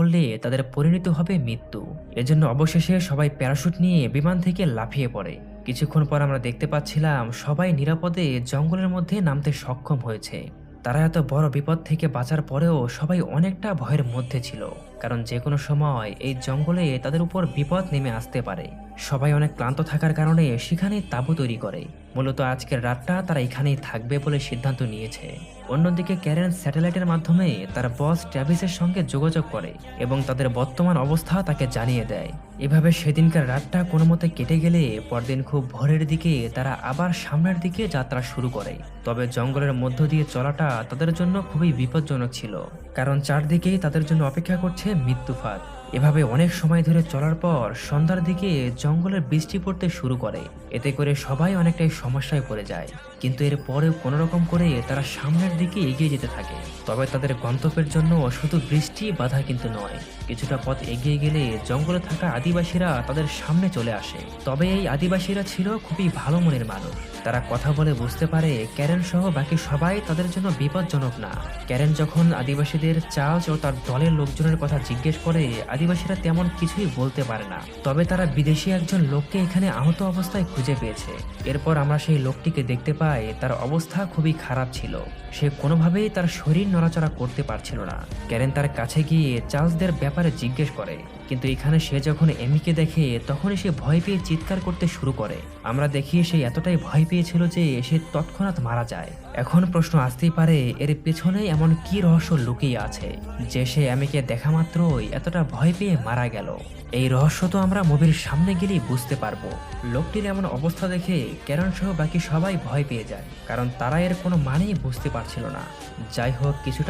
করলে তাদের পরিণতি হবে মৃত্যু। এজন্য অবশেষে সবাই প্যারাশুট নিয়ে বিমান থেকে লাফিয়ে পড়ে। কিছুক্ষণ পর আমরা দেখতে পাচ্ছিলাম সবাই নিরাপদে জঙ্গলের মধ্যে নামতে সক্ষম হয়েছে। তারা এত বড় বিপদ থেকে বাঁচার পরেও সবাই অনেকটা ভয়ের মধ্যে ছিল, কারণ যে কোনো সময় এই জঙ্গলে তাদের উপর বিপদ নেমে আসতে পারে। সবাই অনেক ক্লান্ত থাকার কারণে সেখানেই তাঁবু তৈরি করে। মূলত আজকের রাতটা তারা এখানেই থাকবে বলে সিদ্ধান্ত নিয়েছে। অন্যদিকে ক্যারেন স্যাটেলাইটের মাধ্যমে তার বস ট্র্যাভিসের সঙ্গে যোগাযোগ করে এবং তাদের বর্তমান অবস্থা তাকে জানিয়ে দেয়। এভাবে সেদিনকার রাতটা কোনো মতে কেটে গেলে পরদিন খুব ভোরের দিকে তারা আবার সামনের দিকে যাত্রা শুরু করে। তবে জঙ্গলের মধ্য দিয়ে চলাটা তাদের জন্য খুবই বিপজ্জনক ছিল, কারণ চারদিকেই তাদের জন্য অপেক্ষা করছে মৃত্যুফাঁদ। এভাবে অনেক সময় ধরে চলার পর সন্ধ্যার দিকে জঙ্গলের বৃষ্টি পড়তে শুরু করে। এতে করে সবাই অনেকটাই সমস্যায় পড়ে যায়, কিন্তু এর পরেও কোনো রকম করে তারা সামনের দিকে এগিয়ে যেতে থাকে। তবে তাদের গন্তব্যের জন্য শুধু বৃষ্টি বাধা কিন্তু নয়। কিছুটা পথ এগিয়ে গেলে জঙ্গলে থাকা আদিবাসীরা তাদের সামনে চলে আসে। তবে এই আদিবাসীরা ছিল খুবই ভালো মনের মানুষ। তারা কথা বলে বুঝতে পারে ক্যারেন সহ বাকি সবাই তাদের জন্য বিপজ্জনক না। ক্যারেন যখন আদিবাসীদের চার্লস ও তার দলের লোকজনের কথা জিজ্ঞেস করে, আদিবাসীরা তেমন কিছুই বলতে পারে না। তবে তারা বিদেশি একজন লোককে এখানে আহত অবস্থায় খুঁজে পেয়েছে। এরপর আমরা সেই লোকটিকে দেখতে পাই। তার অবস্থা খুবই খারাপ ছিল। সে কোনোভাবেই তার শরীর নড়াচড়া করতে পারছিল না। ক্যারেন তার কাছে গিয়ে চার্লসদের ব্যাপারে জিজ্ঞেস করে, কিন্তু এখানে সে যখন এমিকে দেখে তখনই সে ভয় পেয়ে চিৎকার করতে শুরু করে। আমরা দেখি সে এতটাই ভয় পেয়েছিল যে সে তৎক্ষণাৎ মারা যায়। এখন প্রশ্ন আসতেই পারে, এর পেছনে এমন কি রহস্য লুকিয়ে আছে যে সে এমিকে দেখা মাত্রই এতটা ভয় পেয়ে মারা গেল। এই রহস্য তো আমরা মুভির সামনে গেলেই বুঝতে পারবো। লোকটির এমন অবস্থা দেখে ক্যারেন সহ বাকি সবাই ভয় পেয়ে যায়, কারণ তারা এর কোনো মানেই বুঝতে পারছিল না। যাই হোক, কিছুটা